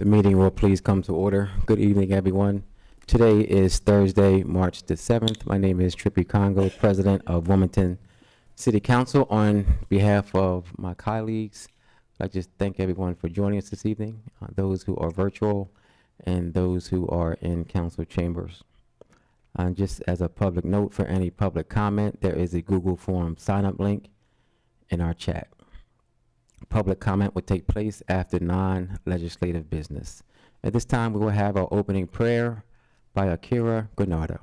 The meeting will please come to order. Good evening, everyone. Today is Thursday, March the 7th. My name is Trippy Congo, President of Wilmington City Council. On behalf of my colleagues, I'd like to thank everyone for joining us this evening, those who are virtual and those who are in council chambers. Just as a public note, for any public comment, there is a Google Form sign-up link in our chat. Public comment will take place after non-legislative business. At this time, we will have our opening prayer by Akira Granado.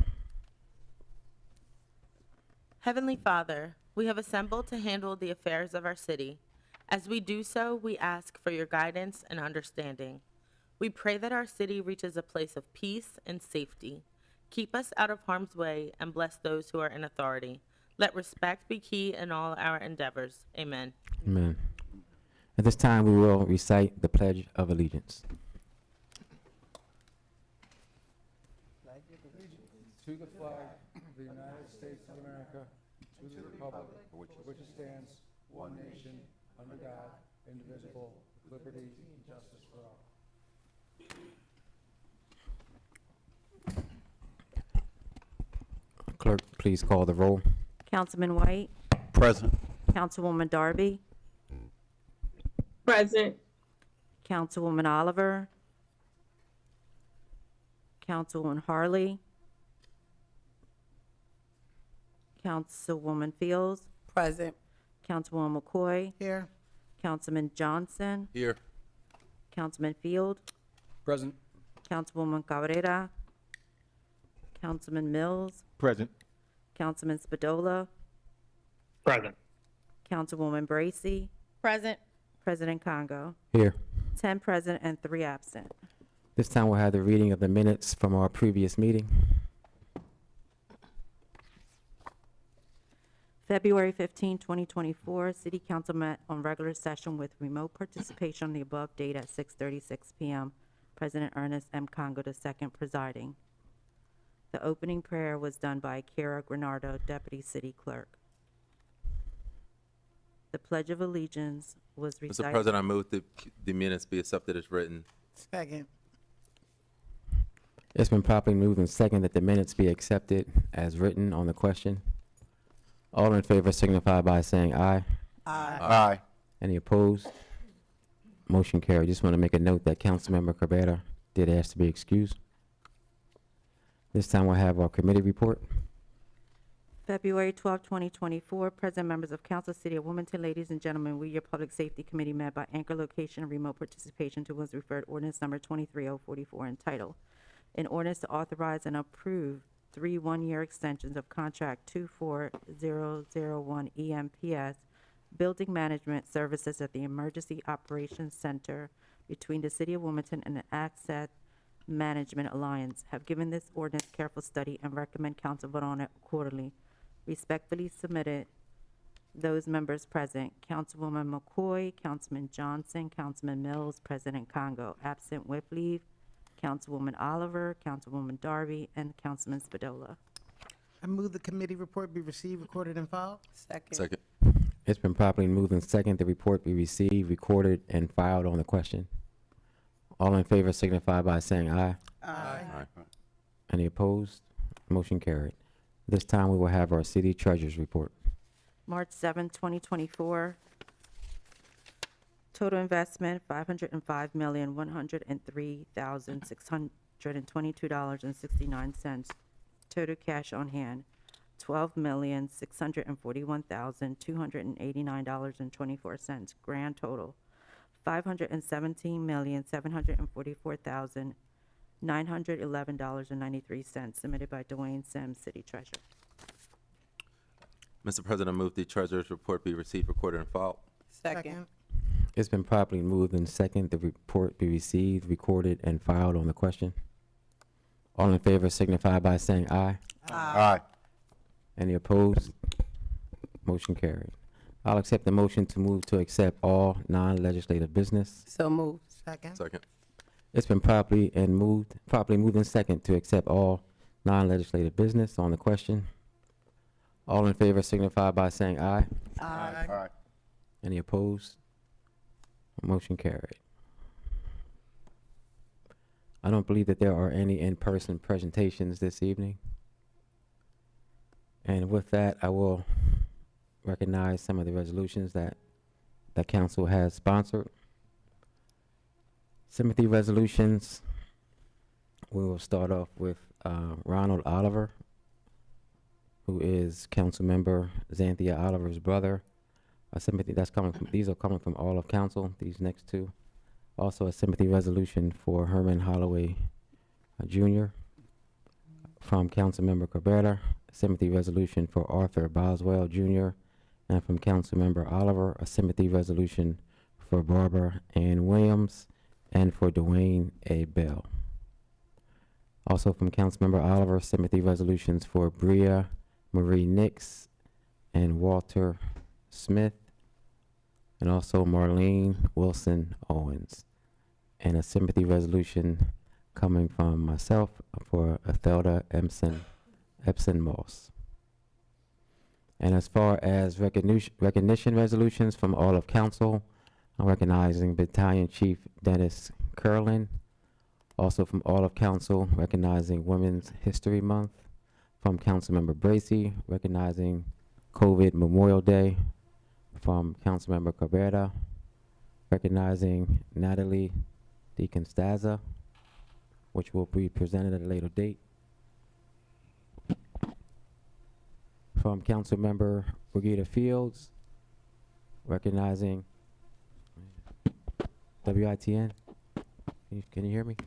Heavenly Father, we have assembled to handle the affairs of our city. As we do so, we ask for your guidance and understanding. We pray that our city reaches a place of peace and safety. Keep us out of harm's way and bless those who are in authority. Let respect be key in all our endeavors. Amen. Amen. At this time, we will recite the Pledge of Allegiance. To the flag of the United States of America, to the republic for which it stands, one nation, under God, indivisible, with liberty and justice for all. Clerk, please call the roll. Councilman White, Present. Councilwoman Darby, Present. Councilwoman Oliver, Councilwoman Harlee, Councilwoman Fields, Present. Councilwoman McCoy, Here. Councilman Johnson, Here. Councilman Field, Present. Councilwoman Cabrera, Councilman Mills, Present. Councilman Spadola, Present. Councilwoman Bracy, Present. President Congo. Here. 10 present and 3 absent. This time, we'll have the reading of the minutes from our previous meeting. February 15, 2024, City Council met on regular session with remote participation on the above date at 6:36 p.m. President Ernest M. Congo II presiding. The opening prayer was done by Akira Granado, Deputy City Clerk. The Pledge of Allegiance was recited. Mr. President, I move that the minutes be accepted as written. Second. It's been properly moved and second that the minutes be accepted as written on the question. All in favor signify by saying aye. Aye. Any opposed? Motion carried. Just want to make a note that Councilmember Cabrera did ask to be excused. This time we'll have our committee report. February 12, 2024, President, members of Council, City of Wilmington, ladies and gentlemen, we, your Public Safety Committee, met by anchor location and remote participation to was referred ordinance number 23044 entitled, an ordinance to authorize and approve 3 one-year extensions of contract 24001 EMPS Building Management Services at the Emergency Operations Center between the City of Wilmington and the Asset Management Alliance. Have given this ordinance careful study and recommend council vote on it accordingly. Respectfully submitted, those members present: Councilwoman McCoy, Councilman Johnson, Councilman Mills, President Congo. Absent with leave, Councilwoman Oliver, Councilwoman Darby, and Councilman Spadola. I move the committee report be received, recorded, and filed. Second. Second. It's been properly moved and second the report be received, recorded, and filed on the question. All in favor signify by saying aye. Aye. Any opposed? Motion carried. This time we will have our city treasurer's report. March 7, 2024. Total investment, $505,103,622.69. Total cash on hand, $12,641,289.24. Grand total, $517,744,911.93. Submitted by Dwayne Sims, City Treasurer. Mr. President, I move the treasurer's report be received, recorded, and filed. Second. It's been properly moved and second the report be received, recorded, and filed on the question. All in favor signify by saying aye. Aye. Any opposed? Motion carried. I'll accept the motion to move to accept all non-legislative business. So moved. Second. Second. It's been properly moved and second to accept all non-legislative business on the question. All in favor signify by saying aye. Aye. Any opposed? Motion carried. I don't believe that there are any in-person presentations this evening. And with that, I will recognize some of the resolutions that the council has sponsored. Sympathy resolutions, we will start off with Ronald Oliver, who is council member Xanthia Oliver's brother. A sympathy that's coming from, these are coming from all of council, these next two. Also a sympathy resolution for Herman Holloway Jr. from council member Cabrera, a sympathy resolution for Arthur Boswell Jr. And from council member Oliver, a sympathy resolution for Barbara Ann Williams and for Dwayne A. Bell. Also from councilmember Oliver, sympathy resolutions for Bria Marie Nix and Walter Smith, and also Marlene Wilson Owens. And a sympathy resolution coming from myself for Ethelda Empson Moss. And as far as recognition resolutions from all of council, I'm recognizing Battalion Chief Dennis Kirlin. Also from all of council, recognizing Women's History Month. From Councilmember Bracy, recognizing COVID Memorial Day. From Councilmember Cabrera, recognizing Natalie DiCostanza, which will be presented at a later date. From Councilmember Brigida Fields, recognizing WITN. Can you hear me?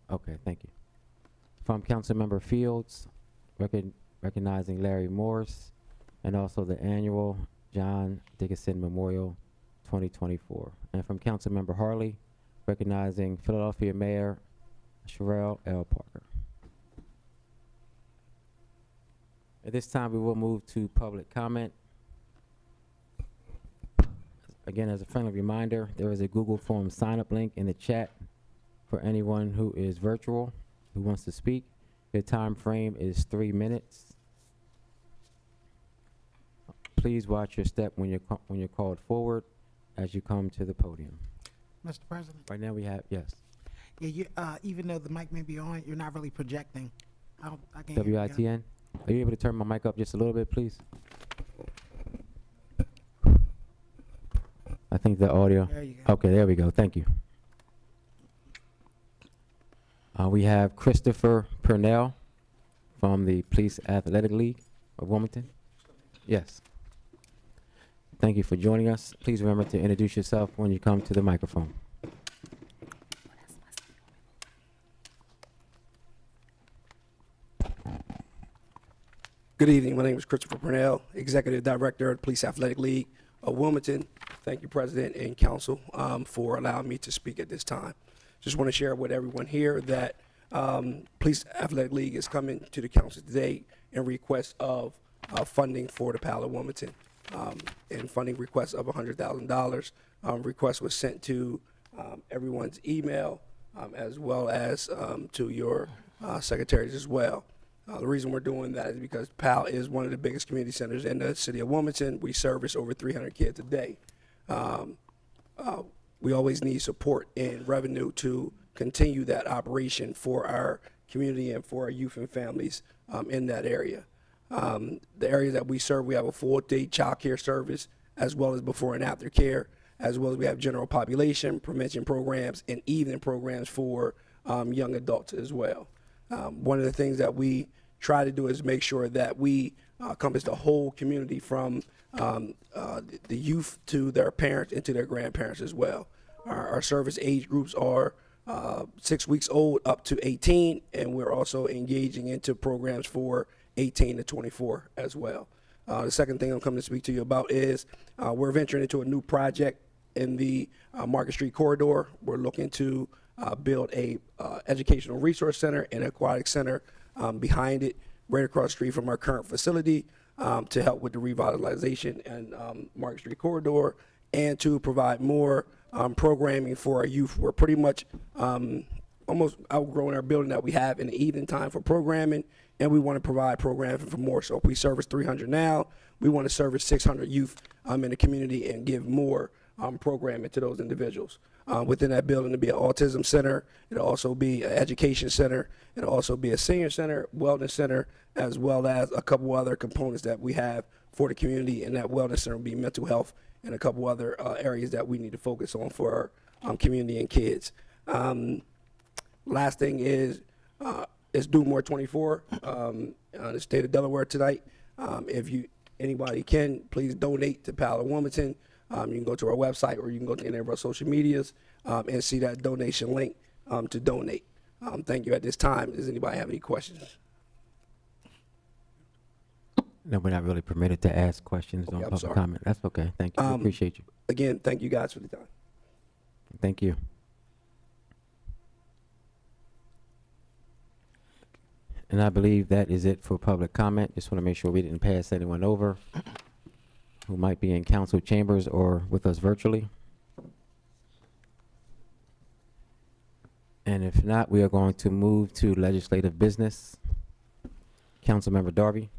Okay, thank you. From Councilmember Fields, recognizing Larry Morris, and also the annual John Dickinson Memorial 2024. And from Councilmember Harlee, recognizing Philadelphia Mayor Cherelle L. Parker. At this time, we will move to public comment. Again, as a friendly reminder, there is a Google Form sign-up link in the chat for anyone who is virtual, who wants to speak. Your time frame is 3 minutes. Please watch your step when you're called forward as you come to the podium. Mr. President? Right now we have, yes, Yeah, you, even though the mic may be on, you're not really projecting. I can't hear you. WITN. Are you able to turn my mic up just a little bit, please? I think the audio. There you go. Okay, there we go. Thank you. We have Christopher Purnell from the Police Athletic League of Wilmington. Yes. Thank you for joining us. Please remember to introduce yourself when you come to the microphone. Good evening. My name is Christopher Purnell, Executive Director of the Police Athletic League of Wilmington. Thank you, President and Council, for allowing me to speak at this time. Just want to share with everyone here that Police Athletic League is coming to the council today in request of funding for the Pal of Wilmington, and funding request of $100,000. Request was sent to everyone's email, as well as to your secretaries as well. The reason we're doing that is because PAL is one of the biggest community centers in the city of Wilmington. We service over 300 kids a day. We always need support and revenue to continue that operation for our community and for our youth and families in that area. The area that we serve, we have a full-day child care service, as well as before and after care, as well as we have general population prevention programs and evening programs for young adults as well. One of the things that we try to do is make sure that we encompass the whole community, from the youth to their parents and to their grandparents as well. Our service age groups are 6 weeks old up to 18, and we're also engaging into programs for 18 to 24 as well. The second thing I'm coming to speak to you about is we're venturing into a new project in the Market Street corridor. We're looking to build a educational resource center and aquatic center behind it, right across the street from our current facility, to help with the revitalization and Market Street corridor, and to provide more programming for our youth. We're pretty much almost outgrowing our building that we have in the evening time for programming, and we want to provide programming for more. So if we service 300 now, we want to service 600 youth in the community and give more programming to those individuals. Within that building, there'll be an autism center. It'll also be an education center. It'll also be a senior center, wellness center, as well as a couple other components that we have for the community. And that wellness center will be mental health and a couple other areas that we need to focus on for our community and kids. Last thing is, it's Due More 24 in the state of Delaware tonight. If anybody can, please donate to Pal of Wilmington. You can go to our website or you can go to any of our social medias and see that donation link to donate. Thank you at this time. Does anybody have any questions? No, we're not really permitted to ask questions on I'm public sorry. comment. That's okay. Thank you. We appreciate you. Again, thank you guys for the time. Thank you. And I believe that is it for public comment. Just want to make sure we didn't pass anyone over who might be in council chambers or with us virtually. And if not, we are going to move to legislative business. Councilmember Darby.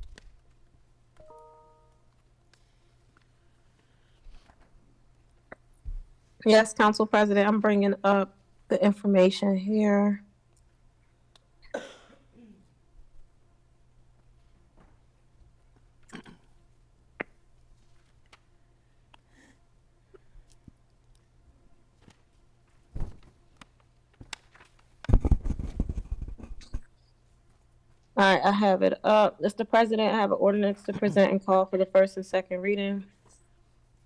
Yes, Council President, I'm bringing up the information here. All right, I have it up. Mr. President, I have an ordinance to present and call for the first and second reading.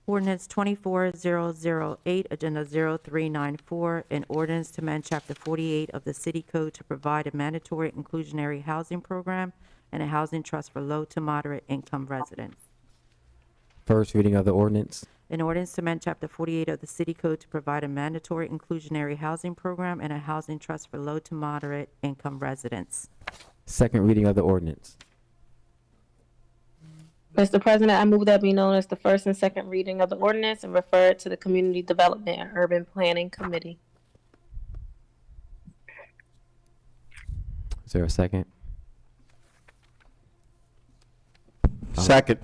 Ordinance 24008, Agenda 0394, an ordinance to amend Chapter 48 of the City Code to provide a mandatory inclusionary housing program and a housing trust for low to moderate income residents. First reading of the ordinance. An ordinance to amend Chapter 48 of the City Code to provide a mandatory inclusionary housing program and a housing trust for low to moderate income residents. Second reading of the ordinance. Mr. President, I move that be known as the first and second reading of the ordinance and refer it to the Community Development and Urban Planning Committee. Is there a second? Second.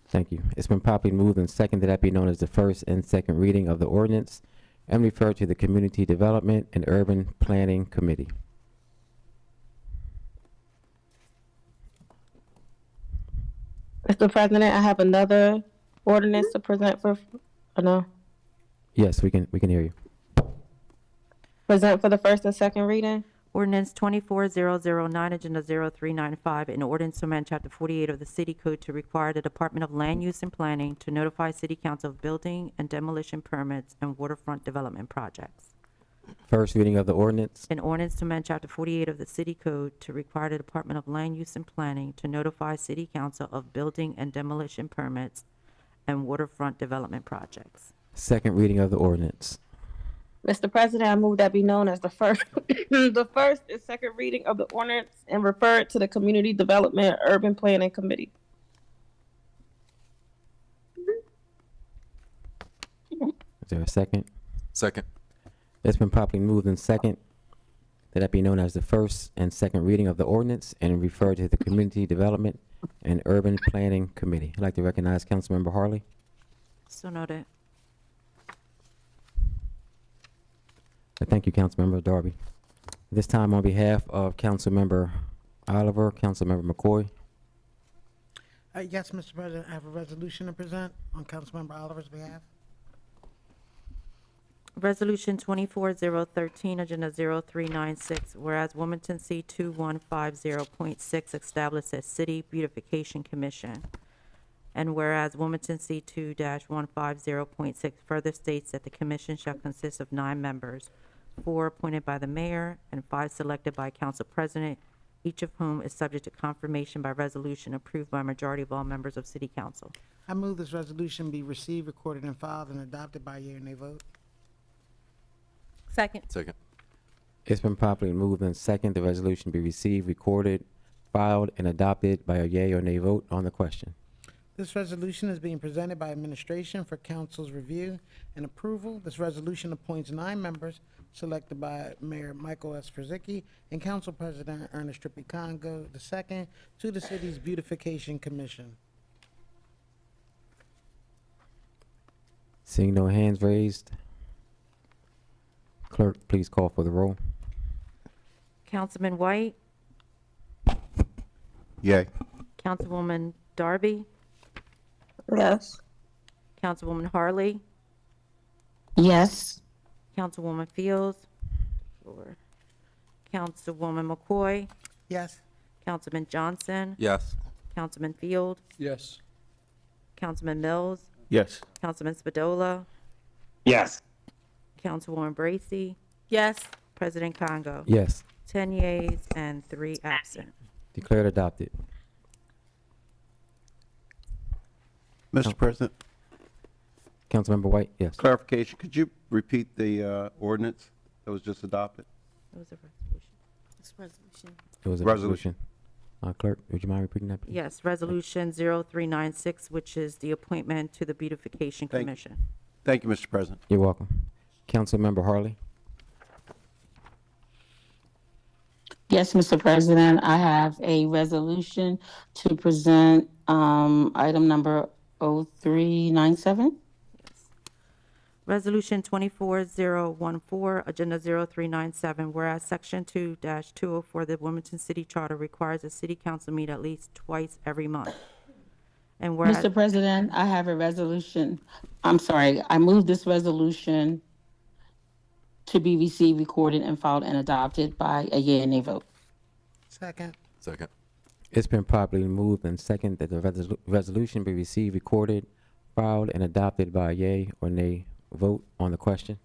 Thank you. It's been properly moved and seconded that be known as the first and second reading of the ordinance and referred to the Community Development and Urban Planning Committee. Mr. President, I have another ordinance to present for, no, Yes, we can hear you. present for the first and second reading. Ordinance 24009, Agenda 0395, an ordinance to amend Chapter 48 of the City Code to require the Department of Land Use and Planning to notify City Council of building and demolition permits and waterfront development projects. First reading of the ordinance. An ordinance to amend Chapter 48 of the City Code to require the Department of Land Use and Planning to notify City Council of building and demolition permits and waterfront development projects. Second reading of the ordinance. Mr. President, I move that be known as the first, the first and second reading of the ordinance and refer it to the Community Development and Urban Planning Committee. Is there a second? Second. It's been properly moved and second that be known as the first and second reading of the ordinance and referred to the Community Development and Urban Planning Committee. I'd like to recognize Councilmember Harlee. So noted. Thank you, Councilmember Darby. This time on behalf of Councilmember Oliver, Councilmember McCoy. Yes, Mr. President, I have a resolution to present on Councilmember Oliver's behalf. Resolution 24013, Agenda 0396, whereas Wilmington C 2150.6 establishes City Beautification Commission, and whereas Wilmington C 2-150.6 further states that the commission shall consist of 9 members, 4 appointed by the mayor and 5 selected by council president, each of whom is subject to confirmation by resolution approved by a majority of all members of city council. I move this resolution be received, recorded, and filed, and adopted by yea or nay vote. Second. Second. It's been properly moved and second the resolution be received, recorded, filed, and adopted by a yea or nay vote on the question. This resolution is being presented by administration for council's review and approval. This resolution appoints 9 members selected by Mayor Michael S. Frizicki and Council President Ernest Trippy Congo II to the city's Beautification Commission. Seeing no hands raised, clerk, please call for the roll. Councilman White, Yay. Councilwoman Darby, Yes. Councilwoman Harlee, Yes. Councilwoman Fields, floor. Councilwoman McCoy, Yes. Councilman Johnson, Yes. Councilman Field, Yes. Councilman Mills, Yes. Councilman Spadola, Yes. Councilwoman Bracy, Yes. President Congo. Yes, 10 yeas and 3 absent. declared adopted. Mr. President, Councilmember White, yes. clarification, could you repeat the ordinance that was just adopted? It was a resolution. This resolution. It was a Resolution. resolution. Clerk, would you mind repeating that, please? Yes, Resolution 0396, which is the appointment to the Beautification Thank you. Commission. Thank you, Mr. President. You're welcome. Councilmember Harlee, Yes, Mr. President, I have a resolution to present, item number 0397. Resolution 24014, Agenda 0397, whereas Section 2-204 of the Wilmington City Charter requires a city council meet at least twice every month. And whereas, Mr. President, I have a resolution. I move this resolution to be received, recorded, and filed and adopted by a yea and nay vote. Second. Second. it's been properly moved and second that the resolution be received, recorded, filed, and adopted by a yea or nay vote on the question.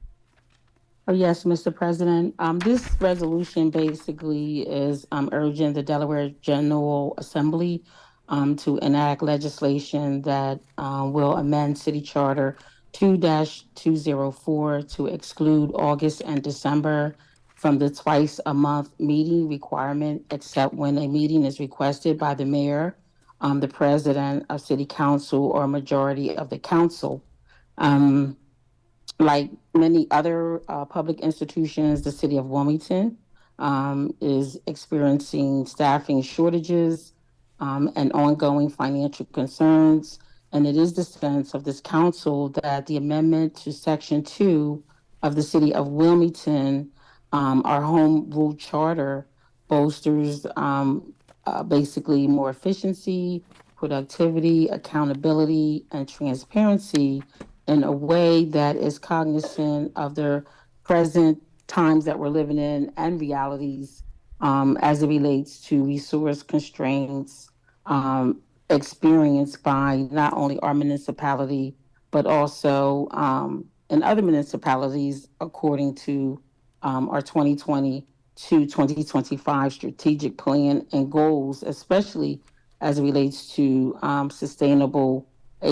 Oh, yes, Mr. President. This resolution basically is urging the Delaware General Assembly to enact legislation that will amend City Charter 2-204 to exclude August and December from the twice a month meeting requirement, except when a meeting is requested by the mayor, the president of City Council, or a majority of the council. Like many other public institutions, the city of Wilmington is experiencing staffing shortages and ongoing financial concerns. And it is the sense of this council that the amendment to Section 2 of the city of Wilmington, our home rule charter, bolsters basically more efficiency, productivity, accountability, and transparency in a way that is cognizant of the present times that we're living in and realities as it relates to resource constraints experienced by not only our municipality, but also in other municipalities, according to our 2020 to 2025 strategic plan and goals, especially as it relates to a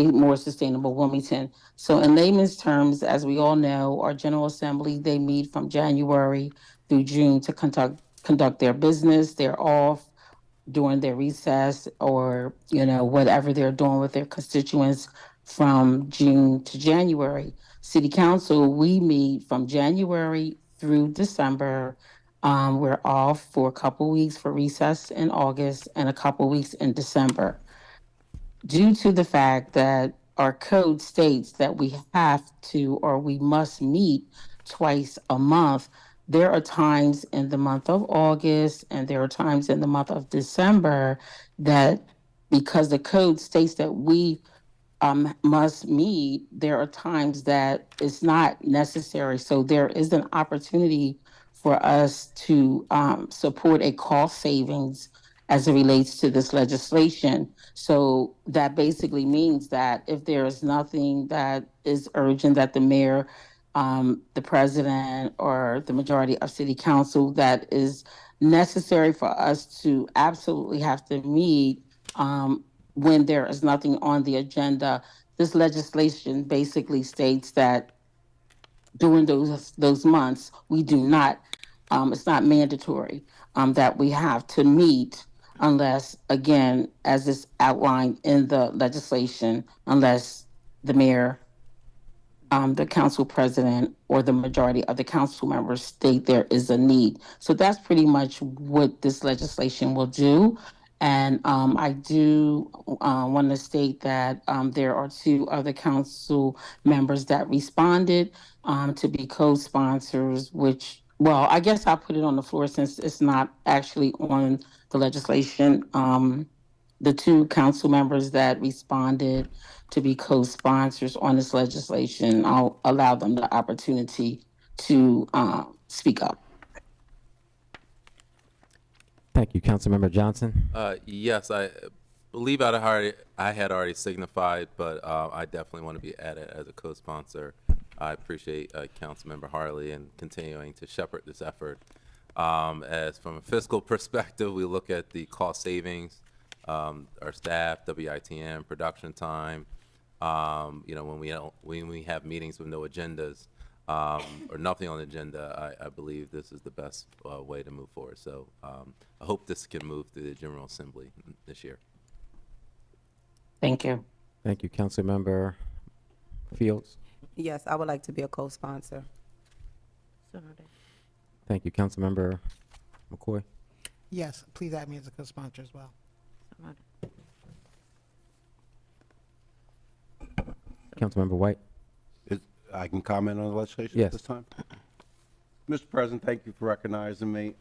more sustainable Wilmington. So in layman's terms, as we all know, our General Assembly, they meet from January through June to conduct their business. They're off during their recess or, whatever they're doing with their constituents from June to January. City Council, we meet from January through December. We're off for a couple weeks for recess in August and a couple weeks in December. Due to the fact that our code states that we have to or we must meet twice a month, there are times in the month of August and there are times in the month of December that, because the code states that we must meet, there are times that it's not necessary. So there is an opportunity for us to support a cost savings as it relates to this legislation. So that basically means that if there is nothing that is urgent that the mayor, the president, or the majority of city council that is necessary for us to absolutely have to meet when there is nothing on the agenda, this legislation basically states that during those months, we do not, it's not mandatory that we have to meet unless, again, as is outlined in the legislation, unless the mayor, the council president, or the majority of the council members state there is a need. So that's pretty much what this legislation will do. And I do want to state that there are two other council members that responded to be co-sponsors, which, well, I guess I'll put it on the floor since it's not actually on the legislation. The two council members that responded to be co-sponsors on this legislation, I'll allow them the opportunity to speak up. Thank you. Councilmember Johnson? Yes, I believe I had already signified, but I definitely want to be added as a co-sponsor. I appreciate Councilmember Harlee and continuing to shepherd this effort. As from a fiscal perspective, we look at the cost savings, our staff, WITM, production time. When we have meetings with no agendas or nothing on the agenda, I believe this is the best way to move forward. So I hope this can move through the General Assembly this year. Thank you. Thank you. Councilmember Fields? Yes, I would like to be a co-sponsor. So noted. Thank you. Councilmember McCoy? Yes, please add me as a co-sponsor as well. So noted. Councilmember White? I can comment on the legislation Yes. at this time? Mr. President, thank you for recognizing me.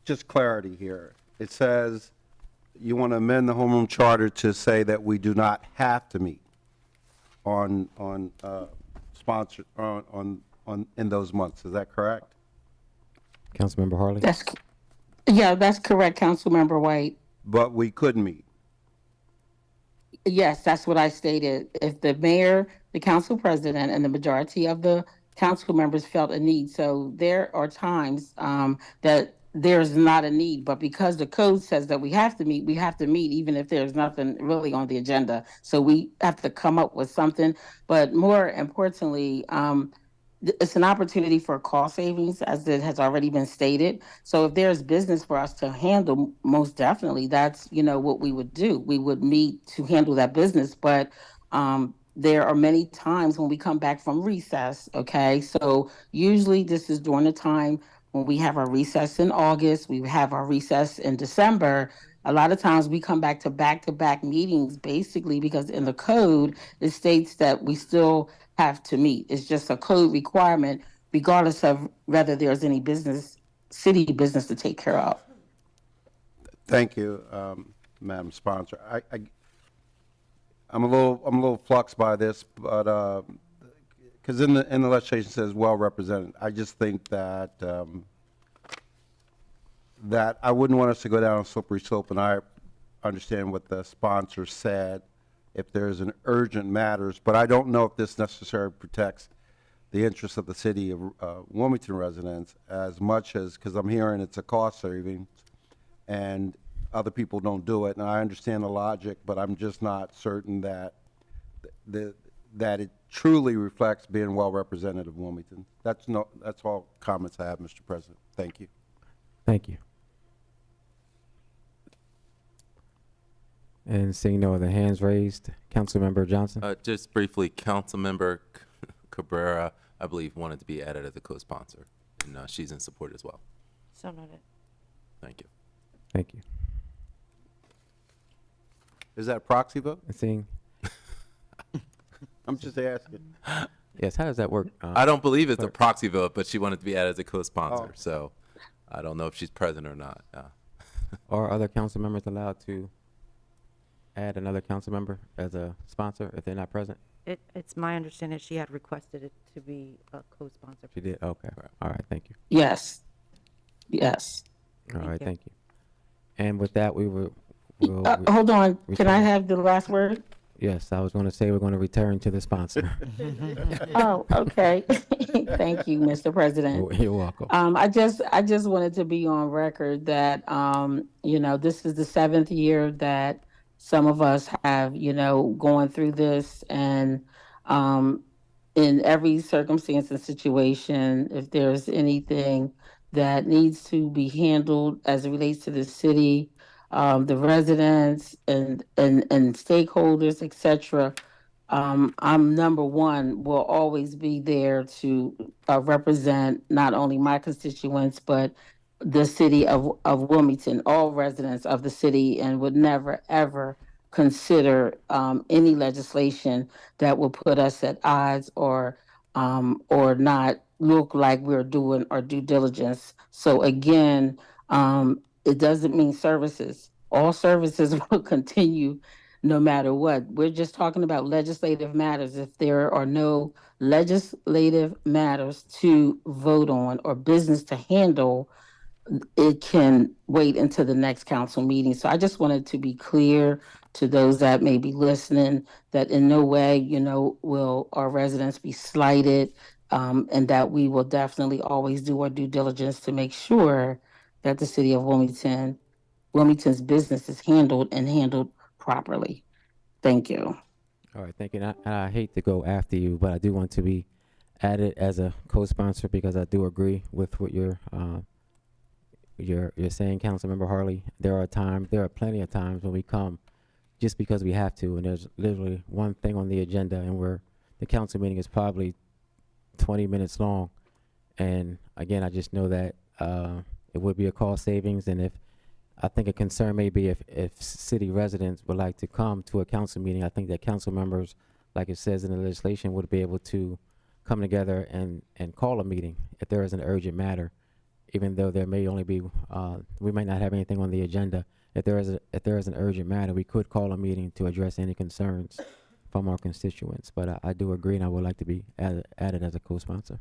Just clarity here. It says you want to amend the homeroom charter to say that we do not have to meet on sponsor in those months. Is that correct? Councilmember Harlee? That's correct, Councilmember White. But we could meet. Yes, that's what I stated. If the mayor, the council president, and the majority of the council members felt a need. So there are times that there's not a need, but because the code says that we have to meet, even if there's nothing really on the agenda. So we have to come up with something. But more importantly, it's an opportunity for cost savings, as it has already been stated. So if there's business for us to handle, most definitely, that's, what we would do. We would meet to handle that business. But there are many times when we come back from recess, okay? So usually this is during the time when we have our recess in August, we have our recess in December. A lot of times we come back to meetings, basically because in the code, it states that we still have to meet. It's just a code requirement, regardless of whether there's any city business to take care of. Thank you, Madam Sponsor. I'm a little fluxed by this, but because in the legislation it says well represented. I just think that that I wouldn't want us to go down a slippery slope, and I understand what the sponsor said, if there's an urgent matters, but I don't know if this necessarily protects the interests of the city of Wilmington residents as much as, because I'm hearing it's a cost savings and other people don't do it, and I understand the logic, but I'm just not certain that that it truly reflects being well represented of Wilmington. That's all comments I have, Mr. President. Thank you. Thank you. And seeing no other hands raised, Councilmember Johnson? Just briefly, Councilmember Cabrera, I believe, wanted to be added as a co-sponsor, and she's in support as well. So noted. Thank you. Thank you. Is that a proxy vote? And seeing, I'm just asking. yes, how does that work? I don't believe it's a proxy vote, but she wanted to be added as a co-sponsor, Oh. so I don't know if she's present or not. Are other council members allowed to add another council member as a sponsor if they're not present? It's my understanding she had requested it to be a co-sponsor. She did? Okay. All right, thank you. Yes. All right, you. thank you. And with that, we'll Hold on. Can I return. have the last word? Yes, I was going to say we're going to return to the sponsor. Oh, okay. Thank you, Mr. President. You're welcome. I just wanted to be on record that, this is the 7th year that some of us have, going through this, and in every circumstance and situation, if there's anything that needs to be handled as it relates to the city, the residents and stakeholders, etc. I'm number one, will always be there to represent not only my constituents, but the city of Wilmington, all residents of the city, and would never, ever consider any legislation that will put us at odds or not look like we're doing our due diligence. So again, it doesn't mean services. All services will continue no matter what. We're just talking about legislative matters. If there are no legislative matters to vote on or business to handle, it can wait until the next council meeting. So I just wanted to be clear to those that may be listening that in no way, will our residents be slighted, and that we will definitely always do our due diligence to make sure that the city of Wilmington's business is handled properly. Thank you. All right, thank you. And I hate to go after you, but I do want to be added as a co-sponsor because I do agree with what you're saying, Councilmember Harlee. There are plenty of times when we come just because we have to, and there's literally one thing on the agenda, and the council meeting is probably 20 minutes long. And again, I just know that it would be a cost savings, and I think a concern may be if city residents would like to come to a council meeting, I think that council members, like it says in the legislation, would be able to come together and call a meeting if there is an urgent matter, even though there may only be, we might not have anything on the agenda. If there is an urgent matter, we could call a meeting to address any concerns from our constituents. But I do agree, and I would like to be added as a co-sponsor.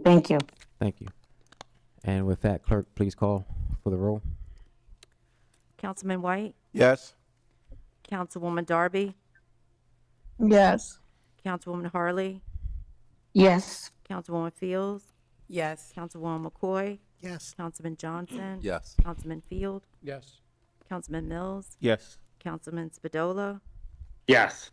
Thank you. Thank you. And with that, clerk, please call for the roll. Councilman White, Yes? Councilwoman Darby, Yes. Councilwoman Harlee, Yes. Councilwoman Fields, Yes. Councilwoman McCoy, Yes. Councilman Johnson, Yes. Councilman Field, Yes. Councilman Mills, Yes. Councilman Spadola, Yes.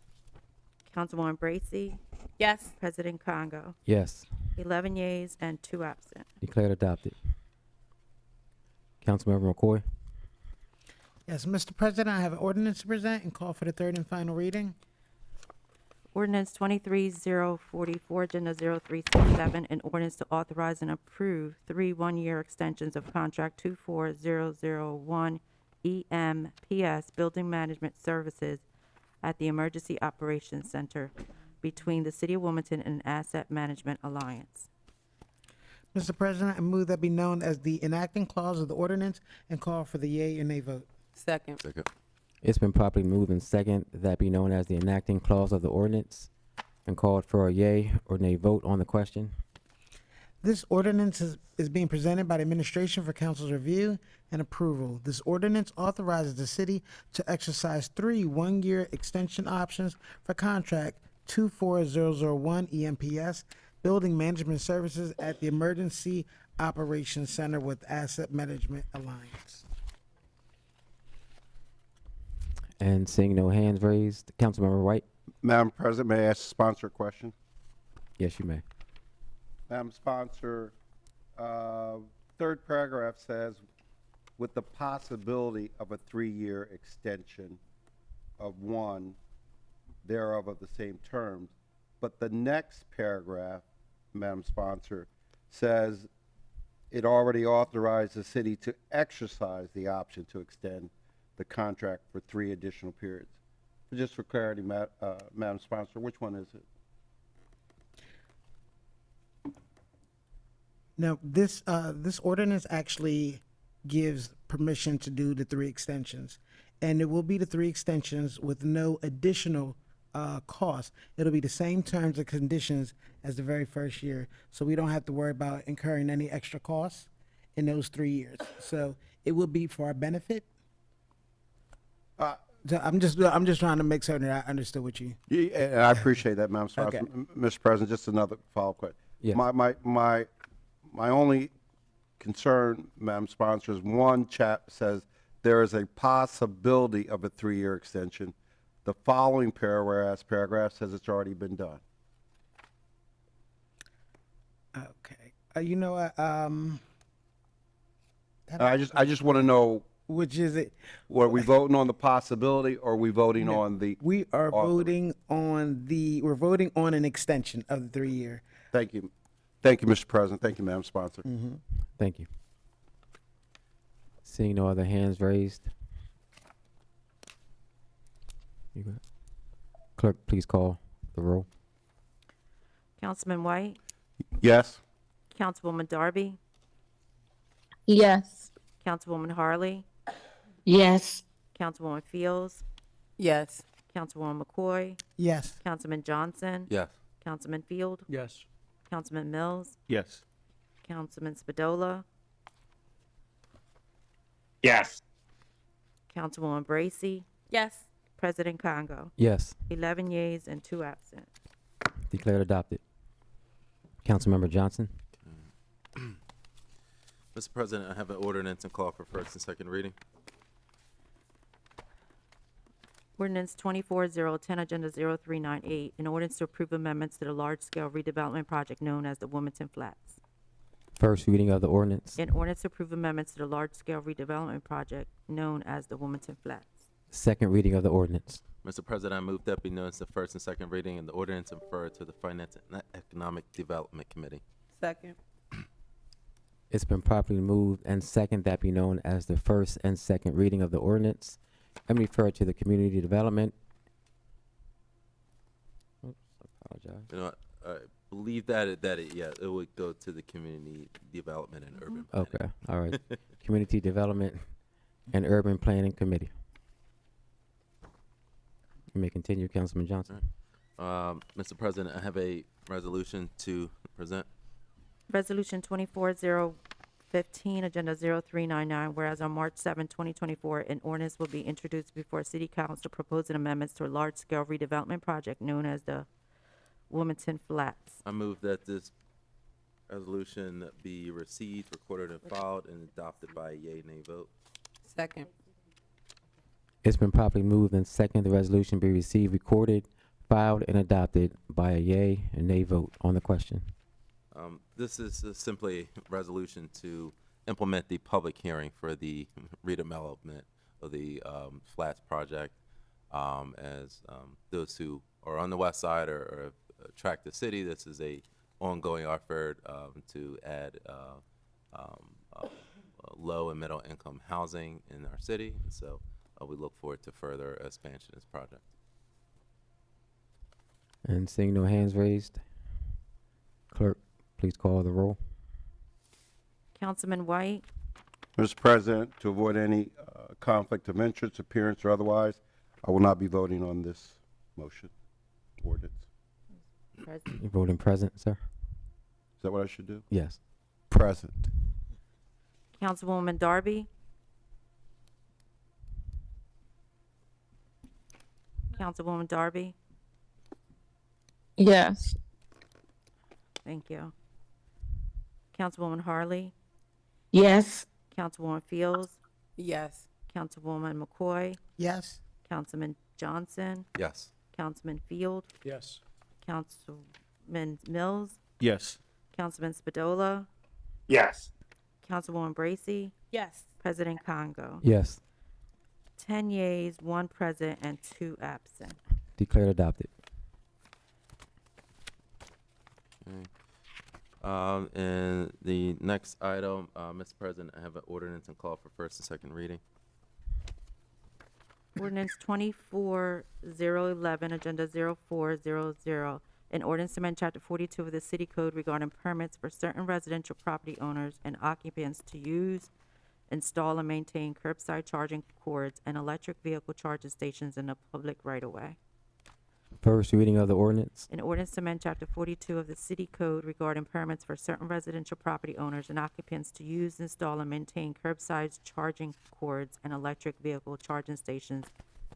Councilwoman Bracy, Yes. President Congo. Yes. 11 yeas and 2 absent. Declared adopted. Councilmember McCoy. Yes, Mr. President, I have an ordinance to present and call for the third and final reading. Ordinance 23-044, Agenda 0367, an ordinance to authorize and approve 3 one-year extensions of Contract 24001 EMPS Building Management Services at the Emergency Operations Center between the City of Wilmington and Asset Management Alliance. Mr. President, I move that be known as the enacting clause of the ordinance and call for the yea or nay vote. Second. Second. It's been properly moved and second that be known as the enacting clause of the ordinance and called for a yea or nay vote on the question. This ordinance is being presented by the administration for council's review and approval. This ordinance authorizes the city to exercise 3 one-year extension options for contract 24001 EMPS Building Management Services at the Emergency Operations Center with Asset Management Alliance. And seeing no hands raised, Councilmember White. Madam President, may I ask the sponsor a question? Yes, you may. Madam Sponsor, third paragraph says, with the possibility of a 3-year extension of one thereof of the same terms. But the next paragraph, Madam Sponsor, says it already authorized the city to exercise the option to extend the contract for 3 additional periods. Just for clarity, Madam Sponsor, which one is it? Now, this ordinance actually gives permission to do the 3 extensions, and it will be the 3 extensions with no additional cost. It'll be the same terms and conditions as the very first year, so we don't have to worry about incurring any extra costs in those 3 years. So it will be for our benefit. So I'm just trying to make certain that I understood what you. Yeah, and I appreciate that, Madam Sponsor. Okay. Mr. President, just another follow-up question. Yes. My only concern, Madam Sponsor, is one chat says there is a possibility of a 3-year extension. The following paragraph says it's already been done. Okay. You know what? I just want to know, Which is it? were we voting on the possibility or are we voting on the? We are offer? voting on we're voting on an extension of the 3-year. Thank you. Thank you, Mr. President. Thank you, Madam Sponsor. Thank you. Seeing no other hands raised. You good? Clerk, please call the roll. Councilman White, Yes. Councilwoman Darby, Yes. Councilwoman Harlee, Yes. Councilwoman Fields, Yes. Councilwoman McCoy, Yes. Councilman Johnson, Yes. Councilman Field, Yes. Councilman Mills, Yes. Councilman Spadola, Yes. Councilwoman Bracy, Yes. President Congo. Yes, 11 yeas and 2 absent. declared adopted. Councilmember Johnson. Mr. President, I have an ordinance and call for first and second reading. Ordinance 24-010, Agenda 0398, an ordinance to approve amendments to the large-scale redevelopment project known as the Wilmington Flats. First reading of the ordinance. An ordinance to approve amendments to the large-scale redevelopment project known as the Wilmington Flats. Second reading of the ordinance. Mr. President, I move that be noticed the first and second reading and the ordinance and refer to the Finance and Economic Development Committee. Second. It's been properly moved and second that be known as the first and second reading of the ordinance and refer to the Community Development. Oops, apologize. You know, I believe that it would go to the Community Development and Urban Planning. Okay, all right. Community Development and Urban Planning Committee. You may continue, Councilman Johnson. Mr. President, I have a resolution to present. Resolution 24-015, Agenda 0399, whereas on March 7, 2024, an ordinance will be introduced before City Council proposing amendments to a large-scale redevelopment project known as the Wilmington Flats. I move that this resolution be received, recorded, and filed, and adopted by a yea-nay vote. Second. It's been properly moved and second the resolution be received, recorded, filed, and adopted by a yea and nay vote on the question. This is simply a resolution to implement the public hearing for the redevelopment of the Flats project. As those who are on the west side or track the city, this is a ongoing effort to add low and middle income housing in our city. And so we look forward to further expansion of this project. And seeing no hands raised, clerk, please call the roll. Councilman White, Mr. President, to avoid any conflict of interest, appearance, or otherwise, I will not be voting on this motion, ordinance. President. You're voting present, sir? Is that what I should do? Yes. Present. Councilwoman Darby, Councilwoman Darby, Yes. thank you. Councilwoman Harlee, Yes. Councilwoman Fields, Yes. Councilwoman McCoy, Yes. Councilman Johnson, Yes. Councilman Field, Yes. Councilman Mills, Yes. Councilman Spadola, Yes. Councilwoman Bracy, Yes. President Congo. Yes. 10 yeas, 1 present, and 2 absent. Declared adopted. Okay. And the next item, Mr. President, I have an ordinance and call for first and second reading. Ordinance 24-011, Agenda 0400, an ordinance to amend Chapter 42 of the City Code regarding permits for certain residential property owners and occupants to use, install, and maintain curbside charging cords and electric vehicle charging stations in the public right-of-way. First reading of the ordinance. An ordinance to amend Chapter 42 of the City Code regarding permits for certain residential property owners and occupants to use, install, and maintain curbside charging cords and electric vehicle charging stations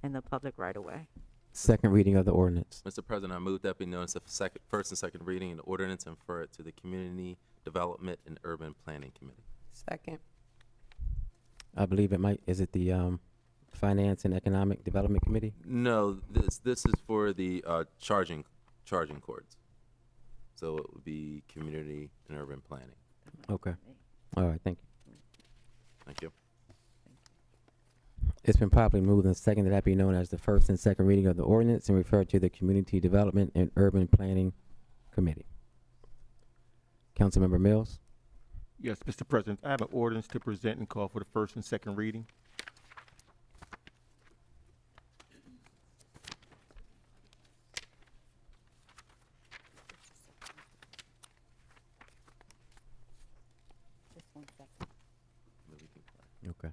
in the public right-of-way. Second reading of the ordinance. Mr. President, I move that be noticed the first and second reading and the ordinance and refer it to the Community Development and Urban Planning Committee. Second. I believe it might, is it the Finance and Economic Development Committee? No, this is for the charging cords. So it would be Community and Urban Planning. Okay. All right, thank you. Thank you. It's been properly moved and seconded that be known as the first and second reading of the ordinance and referred to the Community Development and Urban Planning Committee. Councilmember Mills. Yes, Mr. President, I have an ordinance to present and call for the first and second reading. Okay.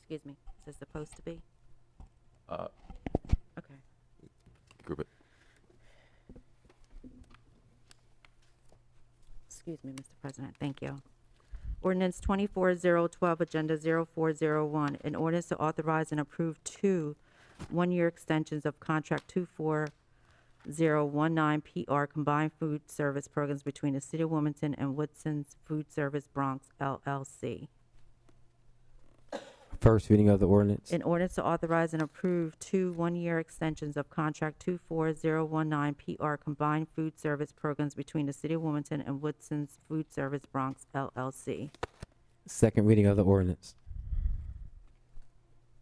Excuse me, is this supposed to be? Uh, Okay. Group it. Excuse me, Mr. President, thank you. Ordinance 24-012, Agenda 0401, an ordinance to authorize and approve two one-year extensions of Contract 24019 PR Combined Food Service Programs between the City of Wilmington and Woodson's Food Service Bronx LLC. First reading of the ordinance. An ordinance to authorize and approve two one-year extensions of Contract 24019 PR Combined Food Service Programs between the City of Wilmington and Woodson's Food Service Bronx LLC. Second reading of the ordinance.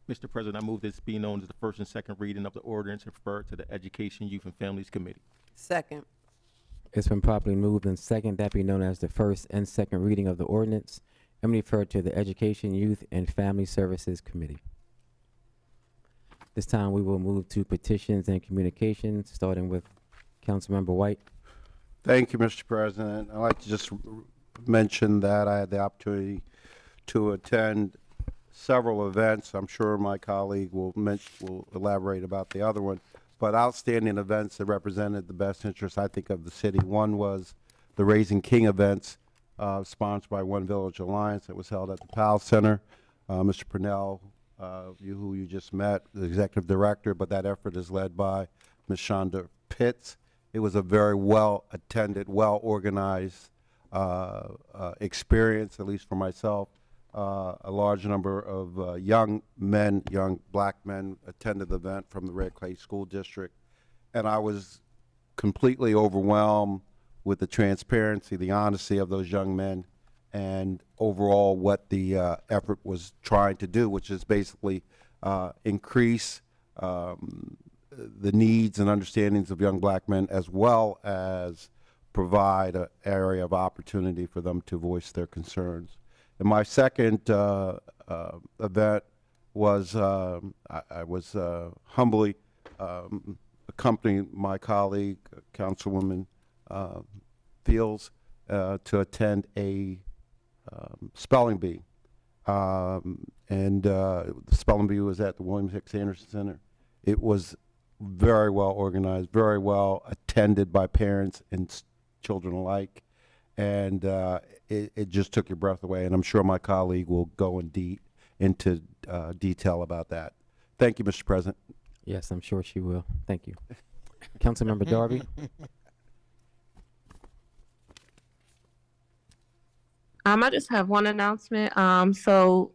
Mr. President, I move this be known as the first and second reading of the ordinance and refer to the Education, Youth, and Families Committee. Second. It's been properly moved and second that be known as the first and second reading of the ordinance and referred to the Education, Youth, and Family Services Committee. This time we will move to petitions and communications, starting with Councilmember White. Thank you, Mr. President. I'd like to just mention that I had the opportunity to attend several events. I'm sure my colleague will elaborate about the other one, but outstanding events that represented the best interests, I think, of the city. One was the Raising King events, sponsored by One Village Alliance, that was held at the Powell Center. Mr. Purnell, who you just met, the executive director, but that effort is led by Ms. Shonda Pitts. It was a very well-attended, well-organized experience, at least for myself. A large number of young black men attended the event from the Red Clay School District, and I was completely overwhelmed with the transparency, the honesty of those young men, and overall what the effort was trying to do, which is basically increase the needs and understandings of young black men, as well as provide an area of opportunity for them to voice their concerns. And my second event was I was humbly accompanying my colleague, Councilwoman Fields, to attend a spelling bee. The spelling bee was at the William Hicks Anderson Center. It was very well organized, very well attended by parents and children alike. And it just took your breath away, and I'm sure my colleague will go into detail about that. Thank you, Mr. President. Yes, I'm sure she will. Thank you. Councilmember Darby. I just have one announcement. I'm so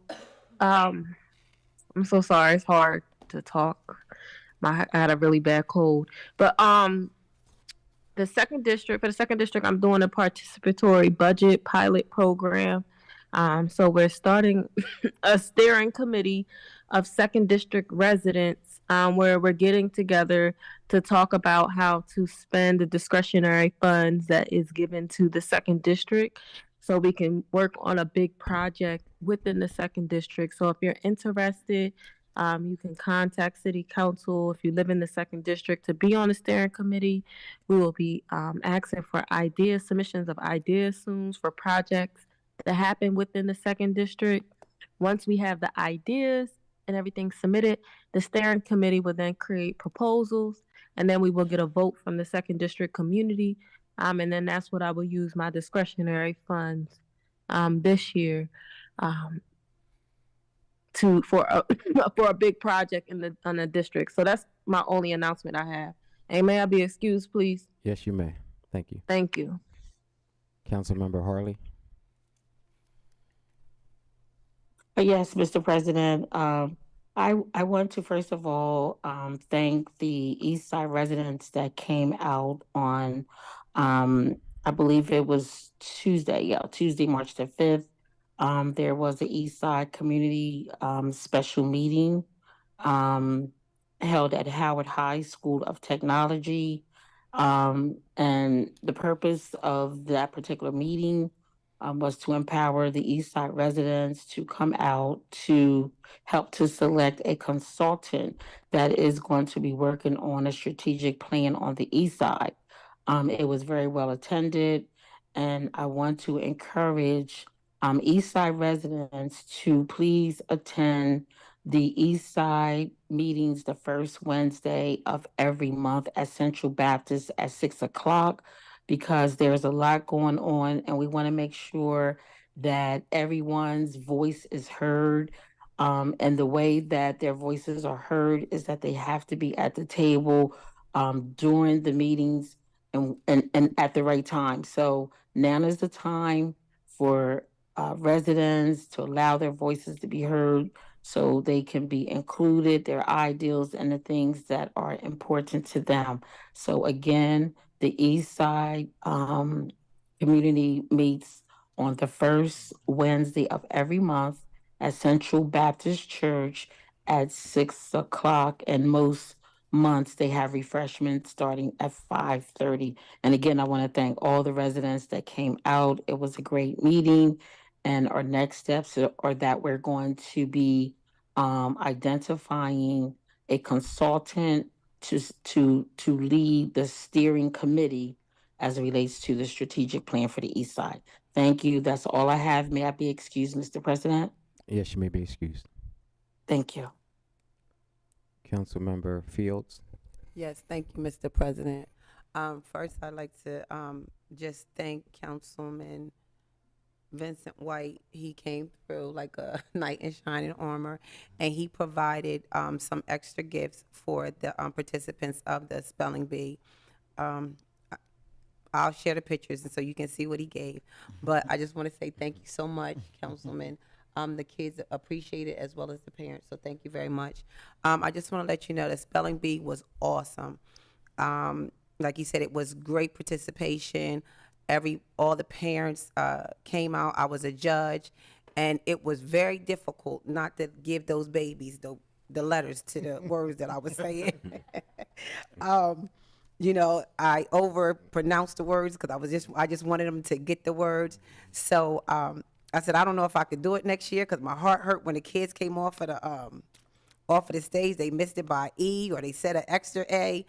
sorry. It's hard to talk. I had a really bad cold. But for the second district, I'm doing a participatory budget pilot program. So we're starting a steering committee of second district residents, where we're getting together to talk about how to spend the discretionary funds that is given to the second district, so we can work on a big project within the second district. So if you're interested, you can contact City Council if you live in the second district to be on the steering committee. We will be asking for submissions of ideas soon for projects that happen within the second district. Once we have the ideas and everything submitted, the steering committee will then create proposals, and then we will get a vote from the second district community. And then that's what I will use my discretionary funds this year for a big project in the district. So that's my only announcement I have. And may I be excused, please? Yes, you may. Thank you. Thank you. Councilmember Harlee. Yes, Mr. President. I want to first of all thank the East Side residents that came out on, I believe it was Tuesday, Tuesday, March the 5th. There was the East Side Community special meeting um, held at Howard High School of Technology. And the purpose of that particular meeting was to empower the East Side residents to come out to help to select a consultant that is going to be working on a strategic plan on the East Side. It was very well attended, and I want to encourage East Side residents to please attend the East Side meetings the first Wednesday of every month at Central Baptist at 6 o'clock, because there's a lot going on and we want to make sure that everyone's voice is heard. And the way that their voices are heard is that they have to be at the table during the meetings and at the right time. So now is the time for residents to allow their voices to be heard so they can be included, their ideals, and the things that are important to them. So again, the East Side community meets on the first Wednesday of every month at Central Baptist Church at 6 o'clock, and most months they have refreshments starting at 5:30. And again, I want to thank all the residents that came out. It was a great meeting, and our next steps are that we're going to be identifying a consultant to lead the steering committee as it relates to the strategic plan for the East Side. Thank you. That's all I have. May I be excused, Mr. President? Yes, you may be excused. Thank you. Councilmember Fields. Yes, thank you, Mr. President. First, I'd like to just thank Councilman Vincent White. He came through like a knight in shining armor, and he provided some extra gifts for the participants of the spelling bee. I'll share the pictures and so you can see what he gave. But I just want to say thank you so much, Councilman. The kids appreciate it as well as the parents, so thank you very much. I just want to let you know the spelling bee was awesome. Like you said, it was great participation. All the parents came out. I was a judge, and it was very difficult not to give those babies the letters to the words that I was saying. You know, I overpronounced the words because I just wanted them to get the words. So I said, I don't know if I could do it next year because my heart hurt when the kids came off of the stage. They missed it by E, or they said an extra A.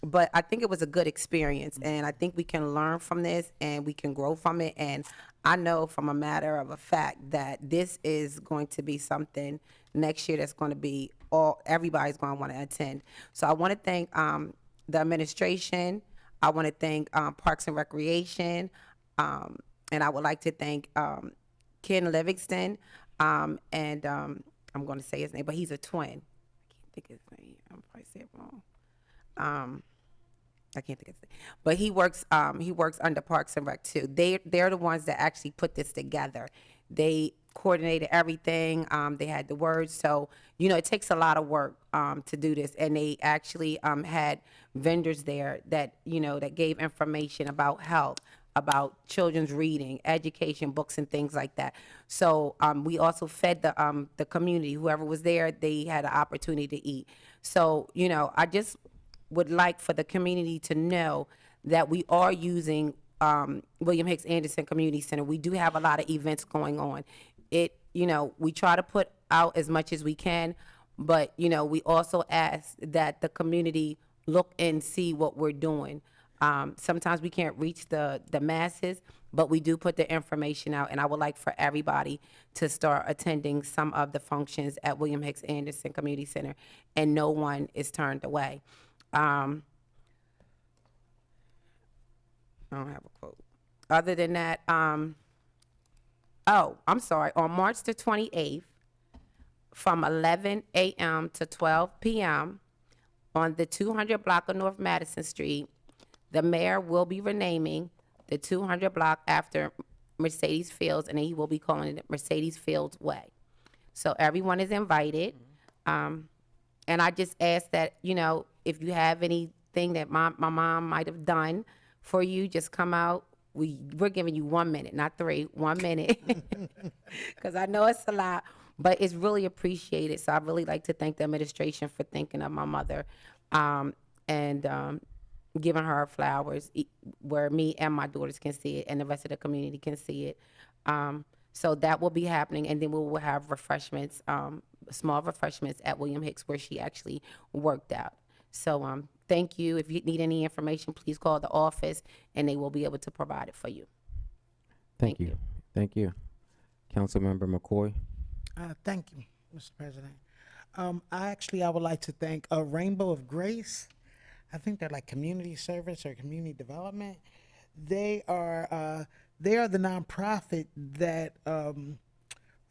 But I think it was a good experience, and I think we can learn from this and we can grow from it. And I know from a matter of a fact that this is going to be something next year that's going to be everybody's going to want to attend. So I want to thank the administration. I want to thank Parks and Recreation, and I would like to thank Ken Livingston, and I'm going to say his name, but he's a twin. I can't think of his name. I'm probably saying it wrong. I can't think of his name, but he works under Parks and Rec too. They're the ones that actually put this together. They coordinated everything. They had the words, so you know it takes a lot of work to do this. And they actually had vendors there that that gave information about health, about children's reading, education, books, and things like that. So we also fed the community. Whoever was there, they had an opportunity to eat. So I just would like for the community to know that we are using William Hicks Anderson Community Center. We do have a lot of events going on. We try to put out as much as we can, but we also ask that the community look and see what we're doing. Sometimes we can't reach the masses, but we do put the information out, and I would like for everybody to start attending some of the functions at William Hicks Anderson Community Center, and no one is turned away. I don't have a quote. Other than that, I'm sorry, on March the 28th, from 11 a.m. to 12 p.m. on the 200 block of North Madison Street, the mayor will be renaming the 200 block after Mercedes Fields, and he will be calling it Mercedes Fields Way. So everyone is invited. And I just ask that, you know, if you have anything that my mom might have done for you, just come out. We're giving you 1 minute, not 3, 1 minute. Because I know it's a lot, but it's really appreciated. So I really like to thank the administration for thinking of my mother and giving her flowers where me and my daughters can see it and the rest of the community can see it. So that will be happening, and then we will have refreshments, small refreshments at William Hicks where she actually worked out. So thank you. If you need any information, please call the office, and they will be able to provide it for you. Thank you. Thank you. Councilmember McCoy. Thank you, Mr. President. I would like to thank Rainbow of Grace. I think they're like community service or community development. They are the nonprofit that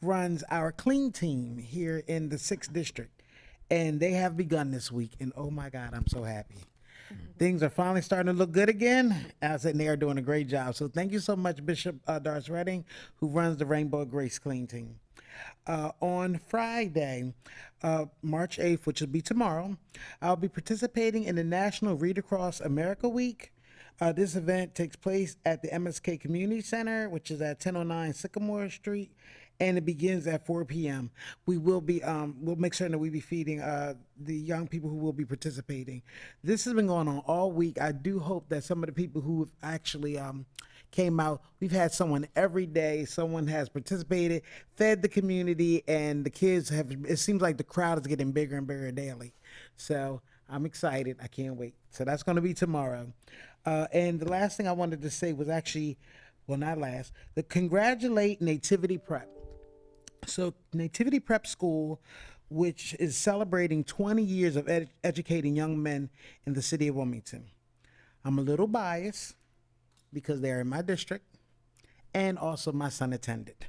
runs our clean team here in the 6th district, and they have begun this week. And oh my God, I'm so happy. Things are finally starting to look good again. I said they are doing a great job. So thank you so much, Bishop Darce Redding, who runs the Rainbow of Grace Clean Team. On Friday, March 8th, which will be tomorrow, I'll be participating in the National Read Across America Week. This event takes place at the MSK Community Center, which is at 1009 Sycamore Street, and it begins at 4 p.m. We will be, we'll make sure that we be feeding the young people who will be participating. This has been going on all week. I do hope that some of the people who have actually came out, we've had someone every day, someone has participated, fed the community, and the kids have, it seems like the crowd is getting bigger and bigger daily. So I'm excited. I can't wait. So that's going to be tomorrow. And the last thing I wanted to say was actually, well, not last, the congratulate Nativity Prep. So Nativity Prep School, which is celebrating 20 years of educating young men in the city of Wilmington. I'm a little biased because they're in my district, and also my son attended.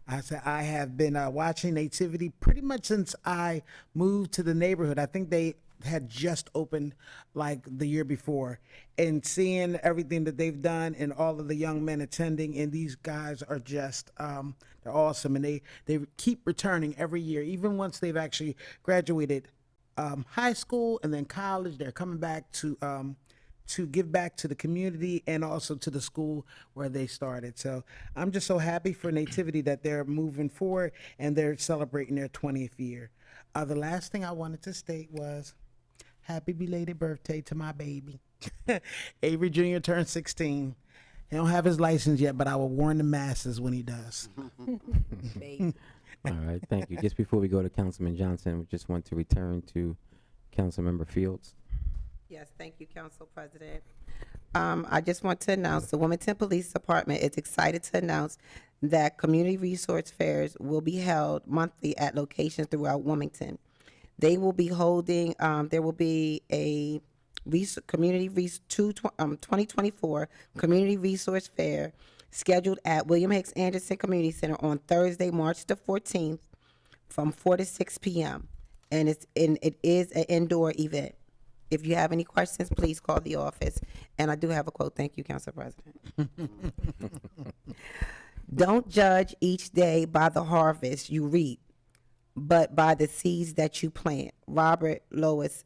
I have been watching Nativity pretty much since I moved to the neighborhood. I think they had just opened like the year before, and seeing everything that they've done and all of the young men attending, and these guys are just they're awesome, and they keep returning every year. Even once they've actually graduated high school and then college, they're coming back to give back to the community and also to the school where they started. So I'm just so happy for Nativity that they're moving forward and they're celebrating their 20th year. The last thing I wanted to state was happy belated birthday to my baby. Avery Jr. turned 16. He don't have his license yet, but I will warn the masses when he does. All right, thank you. Just before we go to Councilman Johnson, we just want to return to Councilmember Fields. Yes, thank you, Council President. I just want to announce the Wilmington Police Department is excited to announce that community resource fairs will be held monthly at locations throughout Wilmington. They will be holding, there will be a 2024 Community Resource Fair scheduled at William Hicks Anderson Community Center on Thursday, March the 14th from 4 to 6 p.m. And it is an indoor event. If you have any questions, please call the office. And I do have a quote. Thank you, Council President. Don't judge each day by the harvest you reap, but by the seeds that you plant. Robert Louis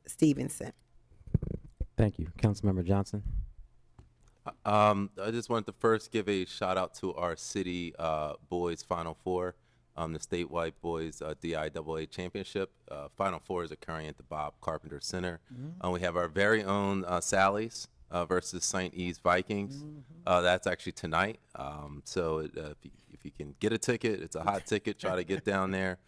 Stevenson. Thank you. Councilmember Johnson. I just wanted to first give a shout out to our city boys Final Four. The statewide boys DIAA championship. Final Four is occurring at the Bob Carpenter Center. We have our very own Sally's versus St. E's Vikings. That's actually tonight. So if you can get a ticket, it's a hot ticket. Try to get down there.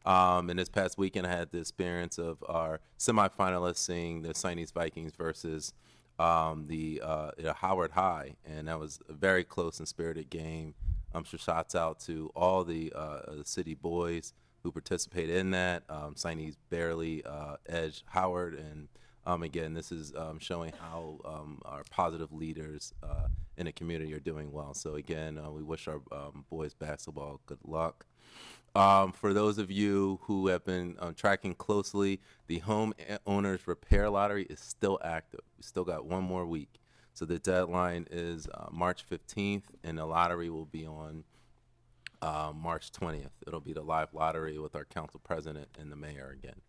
And this past weekend, I had the experience of our semifinalists seeing the St. E's Vikings versus the Howard High, and that was a very close and spirited game. So shouts out to all the city boys who participated in that. St. E's barely edged Howard, and again, this is showing how our positive leaders in the community are doing well. So again, we wish our boys basketball good luck. For those of you who have been tracking closely, the Home Owners Repair Lottery is still active. We still got one more week. So the deadline is March 15th, and the lottery will be on March 20th. It'll be the live lottery with our council president and the mayor again.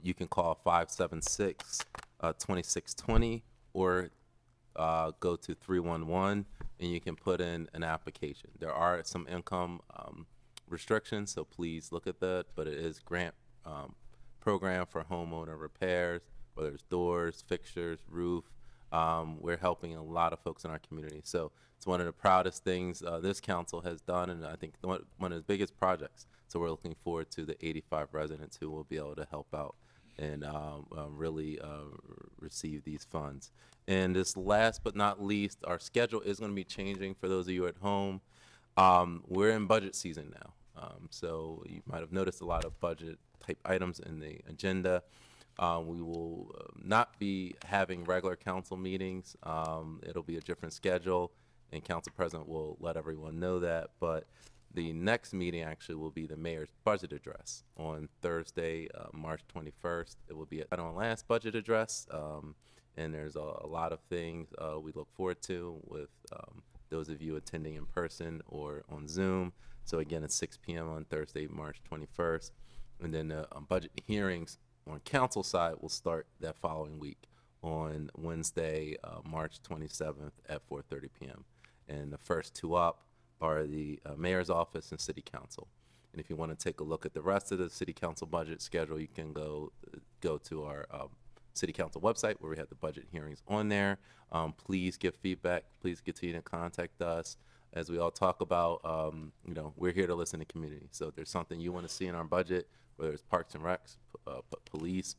You can call 576-2620 or go to 311 and you can put in an application. There are some income restrictions, so please look at that, but it is grant program for homeowner repairs, whether it's doors, fixtures, roof. We're helping a lot of folks in our community. So it's one of the proudest things this council has done, and I think one of the biggest projects. So we're looking forward to the 85 residents who will be able to help out and really receive these funds. And this last but not least, our schedule is going to be changing for those of you at home. We're in budget season now. So you might have noticed a lot of budget type items in the agenda. We will not be having regular council meetings. It'll be a different schedule, and council president will let everyone know that. But the next meeting actually will be the mayor's budget address on Thursday, March 21st. It will be on last budget address, and there's a lot of things we look forward to with those of you attending in person or on Zoom. So again, it's 6 p.m. on Thursday, March 21st, and then the budget hearings on council side will start that following week on Wednesday, March 27th at 4:30 p.m. And the first two up are the mayor's office and city council. And if you want to take a look at the rest of the city council budget schedule, you can go to our city council website where we have the budget hearings on there. Please give feedback. Please continue to contact us. As we all talk about, we're here to listen to community. So if there's something you want to see in our budget, whether it's Parks and Recs, police,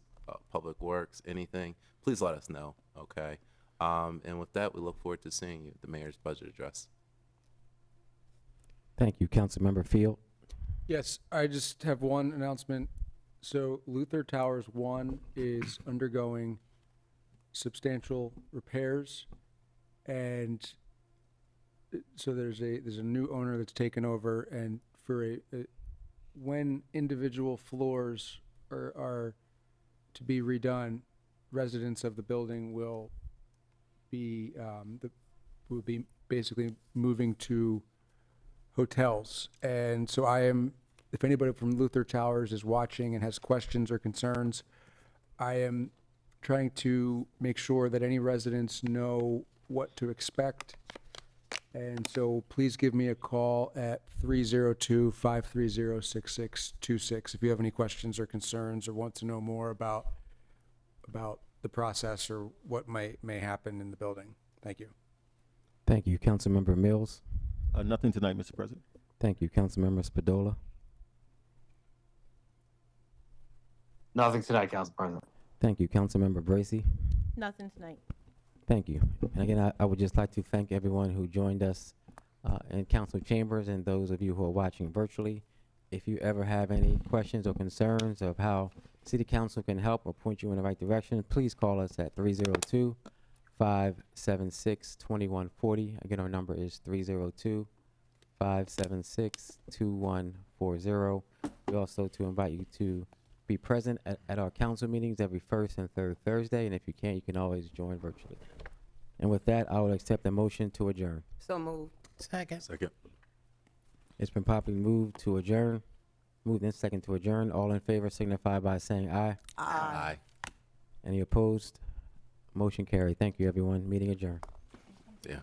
public works, anything, please let us know, okay? And with that, we look forward to seeing you at the mayor's budget address. Thank you, Councilmember Field. Yes, I just have one announcement. So Luther Towers 1 is undergoing substantial repairs, and so there's a new owner that's taken over, and for when individual floors are to be redone, residents of the building will be basically moving to hotels. And so if anybody from Luther Towers is watching and has questions or concerns, I am trying to make sure that any residents know what to expect. And so please give me a call at 302-530-6626 if you have any questions or concerns or want to know more about the process or what may happen in the building. Thank you. Thank you, Councilmember Mills. Nothing tonight, Mr. President. Thank you, Councilmember Spadola. Nothing tonight, Council President. Thank you, Councilmember Bracy. Nothing tonight. Thank you. And again, I would just like to thank everyone who joined us in council chambers and those of you who are watching virtually. If you ever have any questions or concerns of how City Council can help or point you in the right direction, please call us at 302-576-2140. Again, our number is 302-576-2140. We also to invite you to be present at our council meetings every first and third Thursday, and if you can't, you can always join virtually. And with that, I will accept a motion to adjourn. So moved. Second. Second. It's been properly moved to adjourn. Moved in second to adjourn. All in favor signify by saying aye. Aye. Any opposed? Motion carried. Thank you, everyone. Meeting adjourned. Yeah.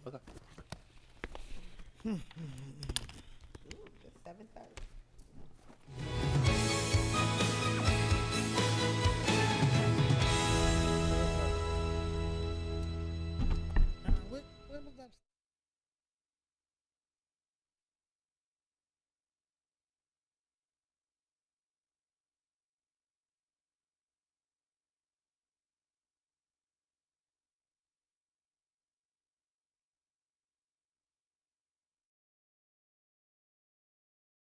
Okay. 7:30.